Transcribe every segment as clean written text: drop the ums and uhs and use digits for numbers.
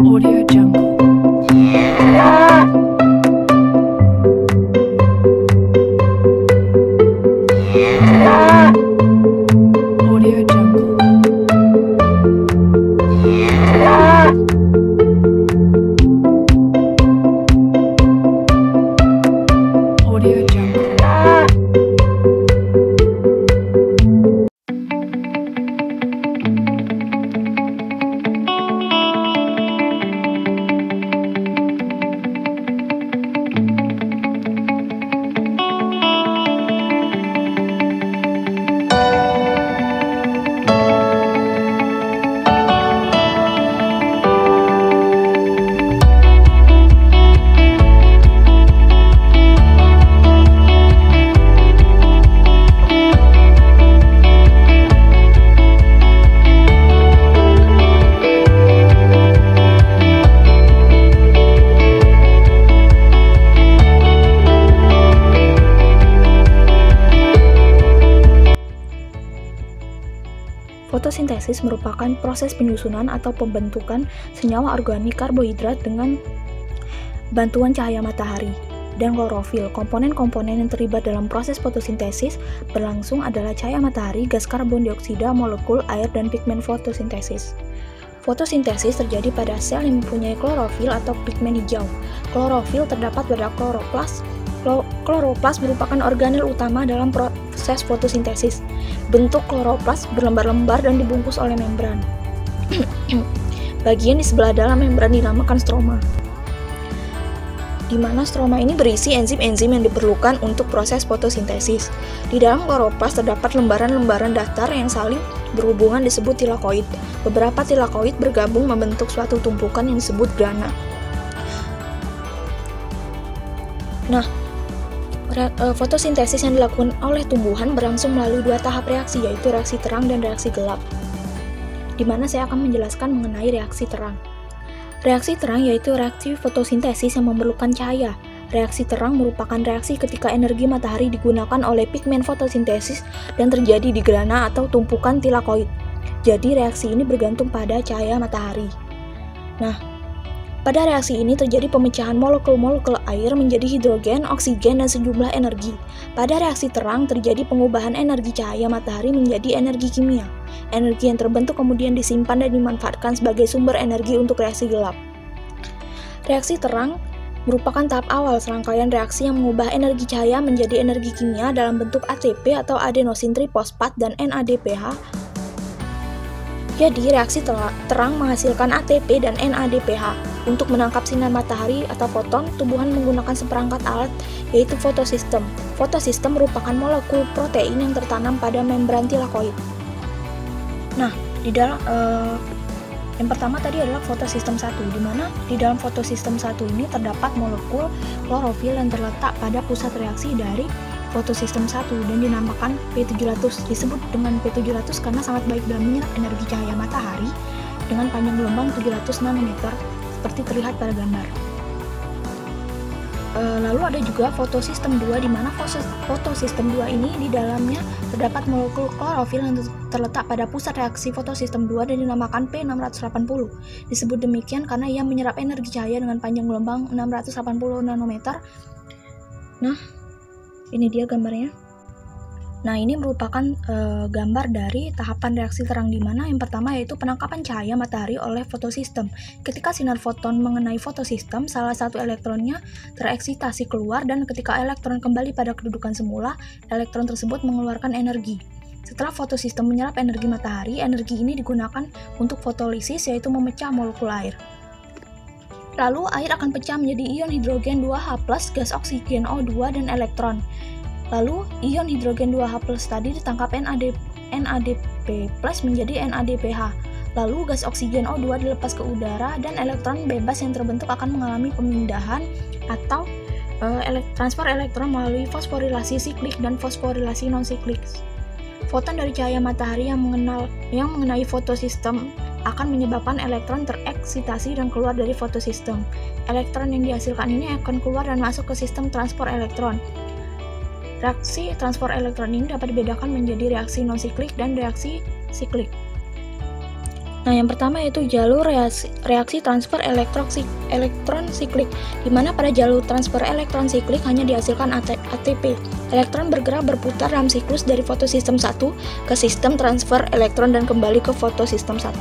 Audio Jungle. Audio Jungle. Audio Jungle. Fotosintesis merupakan proses penyusunan atau pembentukan senyawa organik karbohidrat dengan bantuan cahaya matahari. Dan klorofil, komponen-komponen yang terlibat dalam proses fotosintesis berlangsung adalah cahaya matahari, gas karbon dioksida, molekul air, dan pigmen fotosintesis. Fotosintesis terjadi pada sel yang mempunyai klorofil atau pigmen hijau. Klorofil terdapat pada kloroplas. Kloroplas merupakan organel utama dalam proses fotosintesis. Bentuk kloroplas berlembar-lembar dan dibungkus oleh membran. Bagian di sebelah dalam membran dinamakan stroma, di mana stroma ini berisi enzim-enzim yang diperlukan untuk proses fotosintesis. Di dalam kloroplas terdapat lembaran-lembaran datar yang saling berhubungan disebut tilakoid. Beberapa tilakoid bergabung membentuk suatu tumpukan yang disebut grana. Nah, fotosintesis yang dilakukan oleh tumbuhan berlangsung melalui dua tahap reaksi, yaitu reaksi terang dan reaksi gelap. Di mana saya akan menjelaskan mengenai reaksi terang. Reaksi terang yaitu reaksi fotosintesis yang memerlukan cahaya. Reaksi terang merupakan reaksi ketika energi matahari digunakan oleh pigmen fotosintesis dan terjadi di grana atau tumpukan tilakoid. Jadi reaksi ini bergantung pada cahaya matahari. Nah, pada reaksi ini terjadi pemecahan molekul-molekul air menjadi hidrogen, oksigen, dan sejumlah energi. Pada reaksi terang terjadi pengubahan energi cahaya matahari menjadi energi kimia. Energi yang terbentuk kemudian disimpan dan dimanfaatkan sebagai sumber energi untuk reaksi gelap. Reaksi terang merupakan tahap awal serangkaian reaksi yang mengubah energi cahaya menjadi energi kimia dalam bentuk ATP atau adenosin trifosfat dan NADPH. Jadi, reaksi terang menghasilkan ATP dan NADPH. Untuk menangkap sinar matahari atau foton, tumbuhan menggunakan seperangkat alat, yaitu fotosistem. Fotosistem merupakan molekul protein yang tertanam pada membran tilakoid. Nah, yang pertama tadi adalah fotosistem 1, di mana di dalam fotosistem 1 ini terdapat molekul klorofil yang terletak pada pusat reaksi dari fotosistem 1 dan dinamakan P700. Disebut dengan P700 karena sangat baik dalam menyerap energi cahaya matahari dengan panjang gelombang 700 nanometer seperti terlihat pada gambar. Lalu ada juga fotosistem 2, di mana fotosistem 2 ini di dalamnya terdapat molekul klorofil yang terletak pada pusat reaksi fotosistem 2 dan dinamakan P680. Disebut demikian karena ia menyerap energi cahaya dengan panjang gelombang 680 nanometer. Nah, ini dia gambarnya. Nah, ini merupakan gambar dari tahapan reaksi terang, di mana yang pertama yaitu penangkapan cahaya matahari oleh fotosistem. Ketika sinar foton mengenai fotosistem, salah satu elektronnya tereksitasi keluar, dan ketika elektron kembali pada kedudukan semula, elektron tersebut mengeluarkan energi. Setelah fotosistem menyerap energi matahari, energi ini digunakan untuk fotolisis, yaitu memecah molekul air. Lalu air akan pecah menjadi ion hidrogen 2H+, gas oksigen O2, dan elektron. Lalu ion hidrogen 2H+ tadi ditangkap NADP+ menjadi NADPH. Lalu gas oksigen O2 dilepas ke udara dan elektron bebas yang terbentuk akan mengalami pemindahan atau transfer elektron melalui fosforilasi siklik dan fosforilasi non-siklik. Foton dari cahaya matahari yang mengenai fotosistem akan menyebabkan elektron tereksitasi dan keluar dari fotosistem. Elektron yang dihasilkan ini akan keluar dan masuk ke sistem transport elektron. Reaksi transfer elektron ini dapat dibedakan menjadi reaksi non-siklik dan reaksi siklik. Nah, yang pertama yaitu jalur reaksi transfer elektron siklik, di mana pada jalur transfer elektron siklik hanya dihasilkan ATP. Elektron bergerak berputar dalam siklus dari fotosistem 1 ke sistem transfer elektron dan kembali ke fotosistem 1.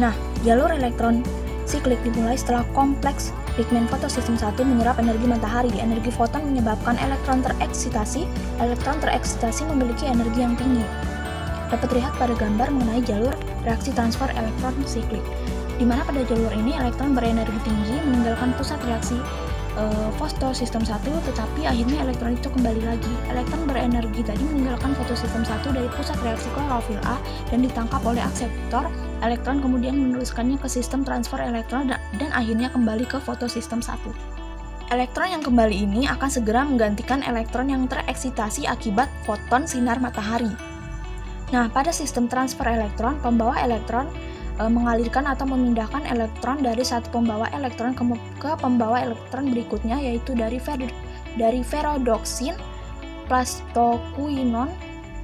Nah, jalur elektron siklik dimulai setelah kompleks pigmen fotosistem 1 menyerap energi matahari. Energi foton menyebabkan elektron tereksitasi. Elektron tereksitasi memiliki energi yang tinggi. Dapat dilihat pada gambar mengenai jalur reaksi transfer elektron siklik, di mana pada jalur ini elektron berenergi tinggi meninggalkan pusat reaksi fotosistem 1, tetapi akhirnya elektron itu kembali lagi. Elektron berenergi tadi meninggalkan fotosistem 1 dari pusat reaksi klorofil A dan ditangkap oleh akseptor. Elektron kemudian meneruskannya ke sistem transfer elektron dan akhirnya kembali ke fotosistem 1. Elektron yang kembali ini akan segera menggantikan elektron yang tereksitasi akibat foton sinar matahari. Nah, pada sistem transfer elektron, pembawa elektron mengalirkan atau memindahkan elektron dari satu pembawa elektron ke pembawa elektron berikutnya, yaitu dari ferrodoksin, plastokuinon,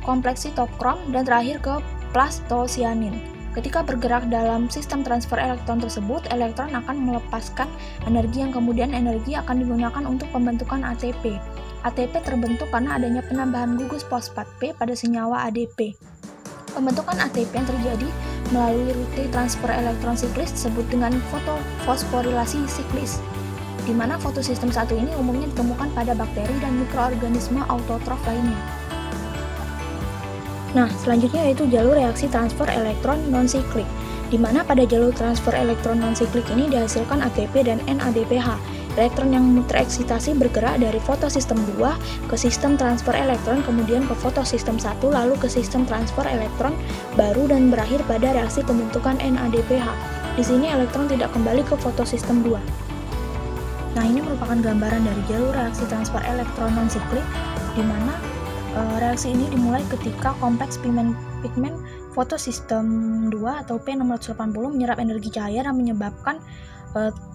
kompleks sitokrom, dan terakhir ke plastosianin. Ketika bergerak dalam sistem transfer elektron tersebut, elektron akan melepaskan energi yang kemudian energi akan digunakan untuk pembentukan ATP. ATP terbentuk karena adanya penambahan gugus fosfat P pada senyawa ADP. Pembentukan ATP yang terjadi melalui rute transfer elektron siklis disebut dengan fosforilasi siklis, di mana fotosistem 1 ini umumnya ditemukan pada bakteri dan mikroorganisme autotrof lainnya. Nah, selanjutnya yaitu jalur reaksi transfer elektron non-siklik, di mana pada jalur transfer elektron non-siklik ini dihasilkan ATP dan NADPH. Elektron yang tereksitasi bergerak dari fotosistem 2 ke sistem transfer elektron, kemudian ke fotosistem 1, lalu ke sistem transfer elektron baru dan berakhir pada reaksi pembentukan NADPH. Di sini elektron tidak kembali ke fotosistem 2. Nah, ini merupakan gambaran dari jalur reaksi transfer elektron non-siklik, di mana reaksi ini dimulai ketika kompleks pigmen fotosistem 2 atau P680 menyerap energi cahaya dan menyebabkan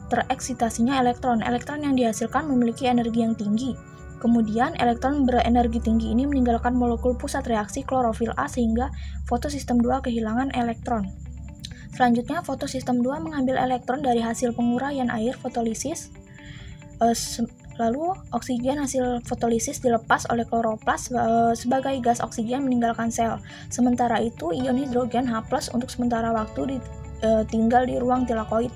tereksitasinya elektron. Elektron yang dihasilkan memiliki energi yang tinggi. Kemudian, elektron berenergi tinggi ini meninggalkan molekul pusat reaksi klorofil A sehingga fotosistem 2 kehilangan elektron. Selanjutnya, fotosistem 2 mengambil elektron dari hasil penguraian air fotolisis. Lalu, oksigen hasil fotolisis dilepas oleh kloroplas sebagai gas oksigen meninggalkan sel. Sementara itu, ion hidrogen H+ untuk sementara waktu tinggal di ruang tilakoid.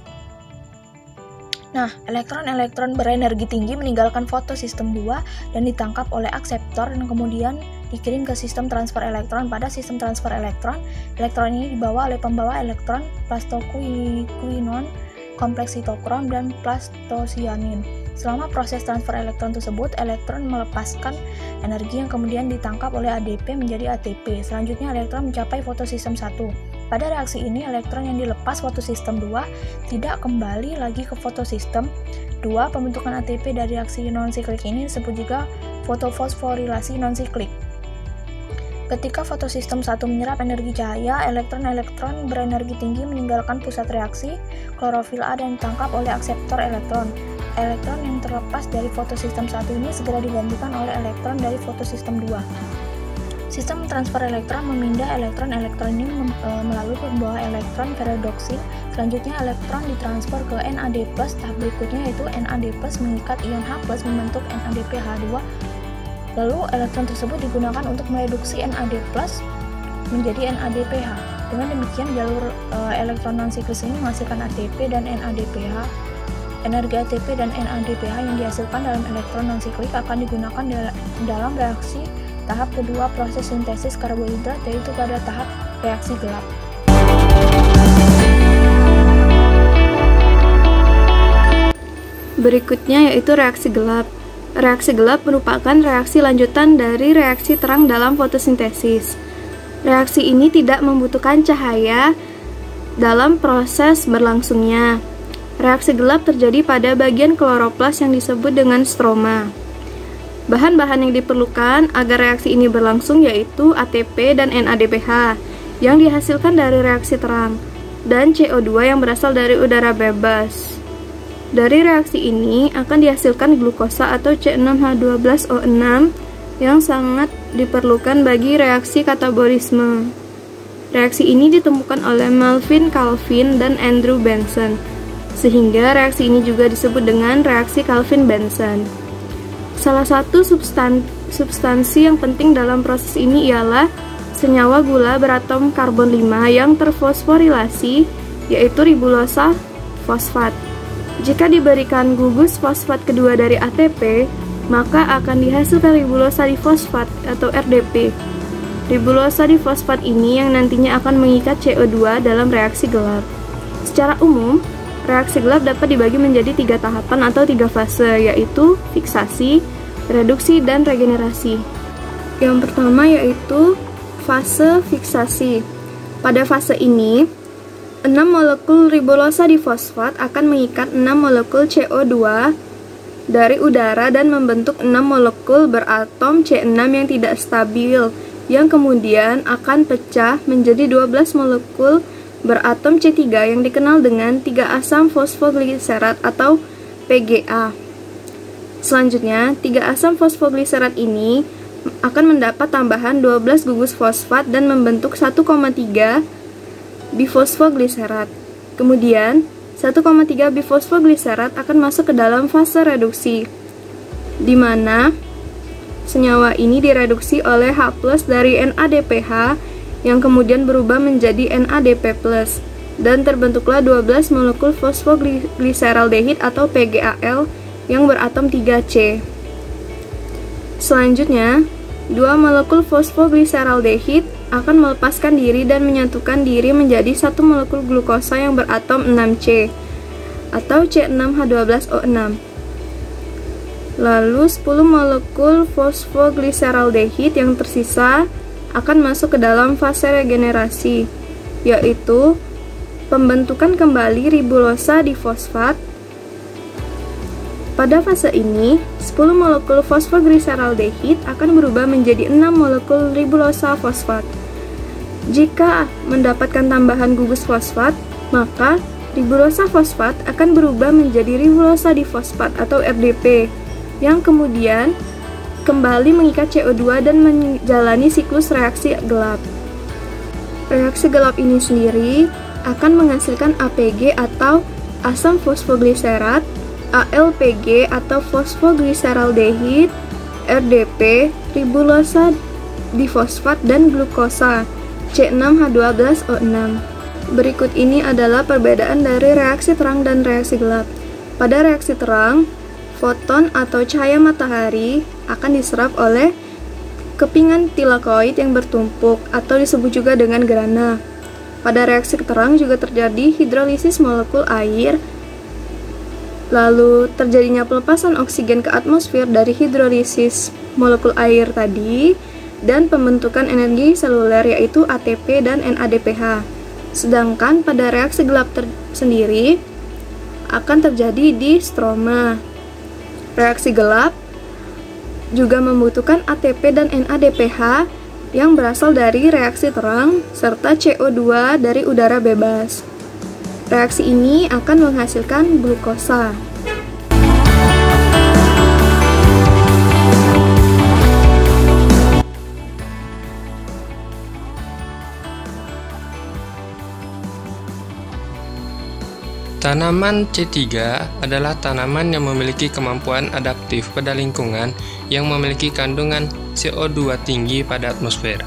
Nah, elektron-elektron berenergi tinggi meninggalkan fotosistem 2 dan ditangkap oleh akseptor dan kemudian dikirim ke sistem transfer elektron. Pada sistem transfer elektron, elektron ini dibawa oleh pembawa elektron plastokuinon, kompleks sitokrom, dan plastosianin. Selama proses transfer elektron tersebut, elektron melepaskan energi yang kemudian ditangkap oleh ADP menjadi ATP. Selanjutnya, elektron mencapai fotosistem 1. Pada reaksi ini, elektron yang dilepas fotosistem 2 tidak kembali lagi ke fotosistem 2. Pembentukan ATP dari reaksi non-siklik ini disebut juga fotofosforilasi non-siklik. Ketika fotosistem 1 menyerap energi cahaya, elektron-elektron berenergi tinggi meninggalkan pusat reaksi klorofil A dan ditangkap oleh akseptor elektron. Elektron yang terlepas dari fotosistem 1 ini segera digantikan oleh elektron dari fotosistem 2. Sistem transfer elektron memindah elektron-elektron ini melalui pembawa elektron ferrodoksin. Selanjutnya elektron ditransfer ke NAD+. Tahap berikutnya yaitu NAD+ mengikat ion H+ membentuk NADPH2. Lalu elektron tersebut digunakan untuk mereduksi NAD+ menjadi NADPH. Dengan demikian jalur elektron non-siklis ini menghasilkan ATP dan NADPH. Energi ATP dan NADPH yang dihasilkan dalam elektron non-siklik akan digunakan dalam reaksi tahap kedua proses sintesis karbohidrat, yaitu pada tahap reaksi gelap. Berikutnya yaitu reaksi gelap. Reaksi gelap merupakan reaksi lanjutan dari reaksi terang dalam fotosintesis. Reaksi ini tidak membutuhkan cahaya dalam proses berlangsungnya. Reaksi gelap terjadi pada bagian kloroplas yang disebut dengan stroma. Bahan-bahan yang diperlukan agar reaksi ini berlangsung yaitu ATP dan NADPH yang dihasilkan dari reaksi terang, dan CO2 yang berasal dari udara bebas. Dari reaksi ini akan dihasilkan glukosa atau C6H12O6 yang sangat diperlukan bagi reaksi katabolisme. Reaksi ini ditemukan oleh Melvin Calvin dan Andrew Benson, sehingga reaksi ini juga disebut dengan reaksi Calvin-Benson. Salah satu substansi yang penting dalam proses ini ialah senyawa gula beratom karbon 5 yang terfosforilasi, yaitu ribulosa fosfat. Jika diberikan gugus fosfat kedua dari ATP, maka akan dihasilkan ribulosa difosfat atau RDP. Ribulosa difosfat ini yang nantinya akan mengikat CO2 dalam reaksi gelap. Secara umum, reaksi gelap dapat dibagi menjadi 3 tahapan atau 3 fase, yaitu fiksasi, reduksi, dan regenerasi. Yang pertama yaitu fase fiksasi. Pada fase ini, 6 molekul ribulosa difosfat akan mengikat 6 molekul CO2 dari udara dan membentuk 6 molekul beratom C6 yang tidak stabil, yang kemudian akan pecah menjadi 12 molekul beratom C3 yang dikenal dengan 3 asam fosfogliserat atau PGA. Selanjutnya, 3 asam fosfogliserat ini akan mendapat tambahan 12 gugus fosfat dan membentuk 1,3 bifosfogliserat. Kemudian, 1,3 bifosfogliserat akan masuk ke dalam fase reduksi, di mana senyawa ini direduksi oleh H+ dari NADPH yang kemudian berubah menjadi NADP+, dan terbentuklah 12 molekul fosfogliseraldehid atau PGAL yang beratom 3C. Selanjutnya, 2 molekul fosfogliseraldehid akan melepaskan diri dan menyatukan diri menjadi 1 molekul glukosa yang beratom 6C atau C6H12O6. Lalu 10 molekul fosfogliseraldehid yang tersisa akan masuk ke dalam fase regenerasi, yaitu pembentukan kembali ribulosa difosfat. Pada fase ini, 10 molekul fosfogliseraldehid akan berubah menjadi 6 molekul ribulosa fosfat. Jika mendapatkan tambahan gugus fosfat, maka ribulosa fosfat akan berubah menjadi ribulosa difosfat atau RDP, yang kemudian kembali mengikat CO2 dan menjalani siklus reaksi gelap. Reaksi gelap ini sendiri akan menghasilkan APG atau asam fosfogliserat, ALPG atau fosfogliseraldehid, RDP, ribulosa difosfat, dan glukosa C6H12O6. Berikut ini adalah perbedaan dari reaksi terang dan reaksi gelap. Pada reaksi terang, foton atau cahaya matahari akan diserap oleh kepingan tilakoid yang bertumpuk atau disebut juga dengan gerhana. Pada reaksi terang juga terjadi hidrolisis molekul air, lalu terjadinya pelepasan oksigen ke atmosfer dari hidrolisis molekul air tadi, dan pembentukan energi seluler yaitu ATP dan NADPH. Sedangkan pada reaksi gelap sendiri akan terjadi di stroma. Reaksi gelap juga membutuhkan ATP dan NADPH yang berasal dari reaksi terang serta CO2 dari udara bebas. Reaksi ini akan menghasilkan glukosa. Tanaman C3 adalah tanaman yang memiliki kemampuan adaptif pada lingkungan yang memiliki kandungan CO2 tinggi pada atmosfer.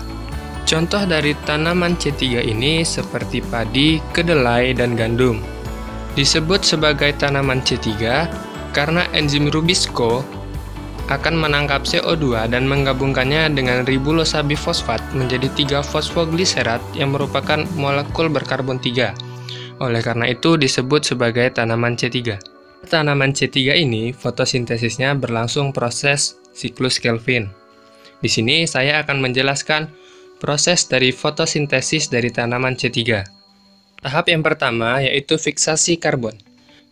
Contoh dari tanaman C3 ini seperti padi, kedelai, dan gandum. Disebut sebagai tanaman C3 karena enzim Rubisco akan menangkap CO2 dan menggabungkannya dengan ribulosa bifosfat menjadi 3 fosfogliserat yang merupakan molekul berkarbon 3. Oleh karena itu disebut sebagai tanaman C3. Tanaman C3 ini fotosintesisnya berlangsung proses siklus Kelvin. Di sini saya akan menjelaskan proses dari fotosintesis dari tanaman C3. Tahap yang pertama yaitu fiksasi karbon.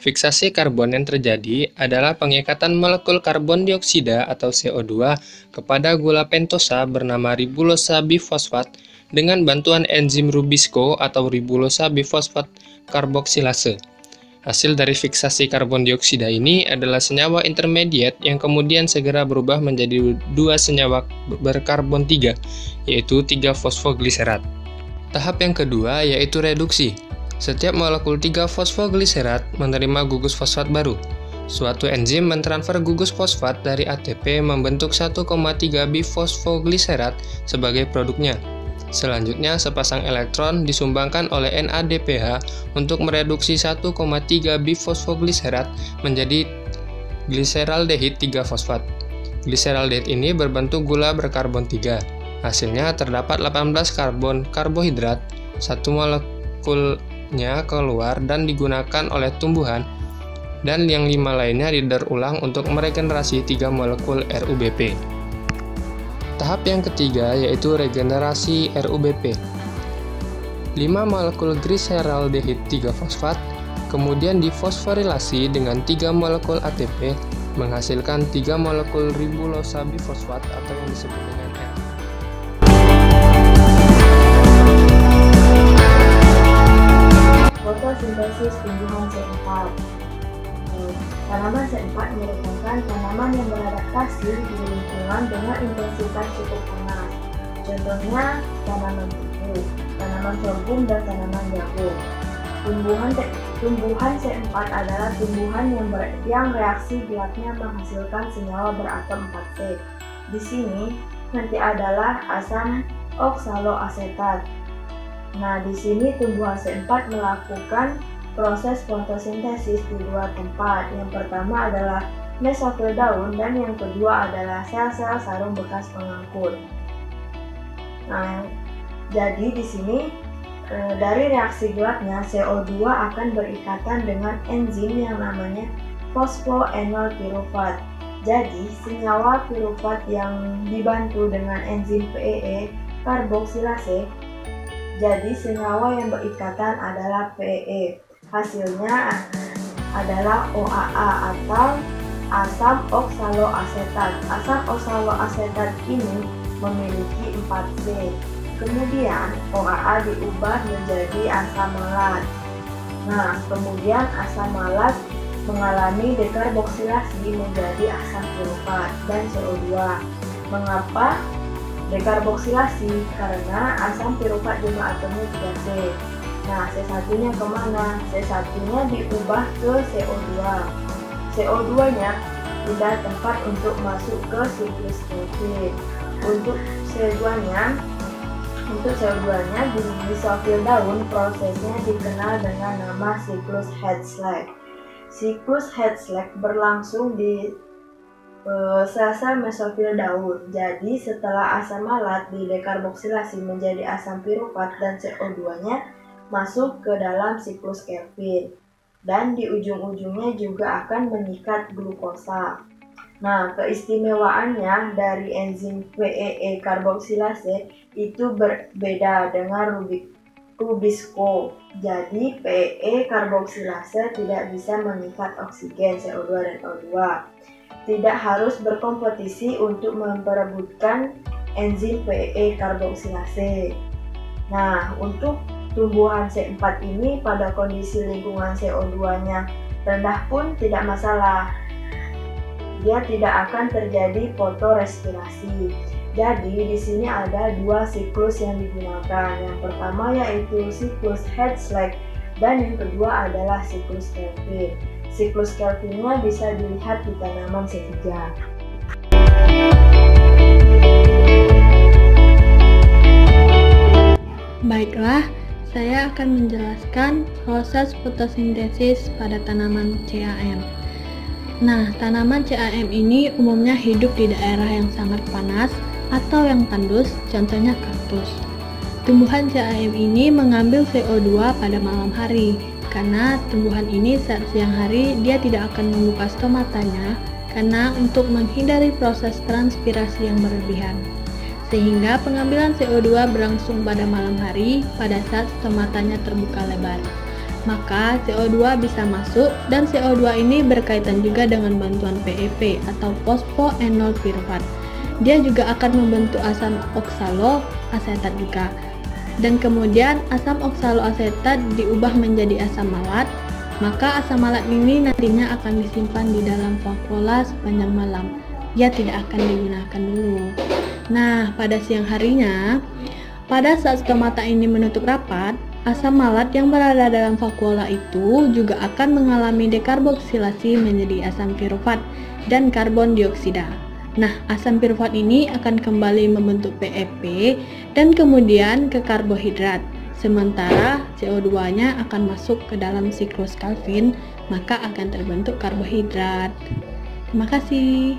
Fiksasi karbon yang terjadi adalah pengikatan molekul karbon dioksida atau CO2 kepada gula pentosa bernama ribulosa bifosfat dengan bantuan enzim Rubisco atau ribulosa bifosfat karboksilase. Hasil dari fiksasi karbon dioksida ini adalah senyawa intermediate yang kemudian segera berubah menjadi 2 senyawa berkarbon 3, yaitu 3 fosfogliserat. Tahap yang kedua yaitu reduksi. Setiap molekul 3-fosfogliserat menerima gugus fosfat baru. Suatu enzim mentransfer gugus fosfat dari ATP membentuk 1,3 bifosfogliserat sebagai produknya. Selanjutnya, sepasang elektron disumbangkan oleh NADPH untuk mereduksi 1,3 bifosfogliserat menjadi gliseraldehid 3-fosfat. Gliseraldehid ini berbentuk gula berkarbon 3. Hasilnya terdapat 18 karbon karbohidrat, satu molekulnya keluar dan digunakan oleh tumbuhan, dan yang 5 lainnya didaur ulang untuk meregenerasi 3 molekul RUBP. Tahap yang ketiga yaitu regenerasi RUBP. 5 molekul gliseraldehid 3-fosfat kemudian difosforilasi dengan 3 molekul ATP menghasilkan 3 molekul ribulosa bifosfat atau yang disebut dengan R. Fotosintesis tumbuhan C4. Tanaman C4 merupakan tanaman yang beradaptasi di lingkungan dengan intensitas cukup panas. Contohnya tanaman tebu, tanaman sorghum, dan tanaman jagung. Tumbuhan C4 adalah tumbuhan yang reaksi gelapnya menghasilkan senyawa beratom 4C. Di sini nanti adalah asam oksaloasetat. Nah, di sini tumbuhan C4 melakukan proses fotosintesis di 2 tempat. Yang pertama adalah mesofil daun dan yang kedua adalah sel-sel sarung bekas pengangkut. Nah, jadi di sini dari reaksi gelapnya CO2 akan berikatan dengan enzim yang namanya fosfoenol pirufat. Jadi senyawa pirufat yang dibantu dengan enzim PEE karboksilase, jadi senyawa yang berikatan adalah PEE. Hasilnya adalah OAA atau asam oksaloasetat. Asam oksaloasetat ini memiliki 4C. Kemudian OAA diubah menjadi asam malat. Nah, kemudian asam malat mengalami dekarboksilasi menjadi asam pirufat dan CO2. Mengapa dekarboksilasi? Karena asam pirufat jumlah atomnya 3C. Nah, C1-nya kemana? C1-nya diubah ke CO2. CO2-nya pindah tempat untuk masuk ke siklus Kevin. Untuk CO2-nya di mesofil daun prosesnya dikenal dengan nama siklus Hertzsprung. Siklus Hertzsprung berlangsung di sel-sel mesofil daun. Jadi setelah asam malat didekarboksilasi menjadi asam pirufat dan CO2-nya masuk ke dalam siklus Kevin, dan di ujung-ujungnya juga akan mengikat glukosa. Nah, keistimewaannya dari enzim PEE karboksilase itu berbeda dengan Rubisco. Jadi PEE karboksilase tidak bisa mengikat oksigen CO2 dan O2. Tidak harus berkompetisi untuk memperebutkan enzim PEE karboksilase. Nah, untuk tumbuhan C4 ini pada kondisi lingkungan CO2-nya rendah pun tidak masalah. Dia tidak akan terjadi fotorespirasi. Jadi di sini ada 2 siklus yang digunakan. Yang pertama yaitu siklus Hertzsprung dan yang kedua adalah siklus Kevin. Siklus Kelvinnya bisa dilihat di tanaman C3. Baiklah, saya akan menjelaskan proses fotosintesis pada tanaman CAM. Nah, tanaman CAM ini umumnya hidup di daerah yang sangat panas atau yang tandus, contohnya kaktus. Tumbuhan CAM ini mengambil CO2 pada malam hari, karena tumbuhan ini saat siang hari dia tidak akan membuka stomatanya, karena untuk menghindari proses transpirasi yang berlebihan. Sehingga pengambilan CO2 berlangsung pada malam hari pada saat stomatanya terbuka lebar. Maka CO2 bisa masuk dan CO2 ini berkaitan juga dengan bantuan PEP atau fosfoenol pirufat. Dia juga akan membentuk asam oksaloasetat juga. Dan kemudian asam oksaloasetat diubah menjadi asam malat. Maka asam malat ini nantinya akan disimpan di dalam vakuola sepanjang malam. Dia tidak akan digunakan dulu. Nah, pada siang harinya, Pada saat stomata ini menutup rapat, asam malat yang berada dalam vakuola itu juga akan mengalami dekarboksilasi menjadi asam pirufat dan karbon dioksida. Nah, asam pirufat ini akan kembali membentuk PEP dan kemudian ke karbohidrat. Sementara CO2-nya akan masuk ke dalam siklus Calvin, maka akan terbentuk karbohidrat. Terima kasih.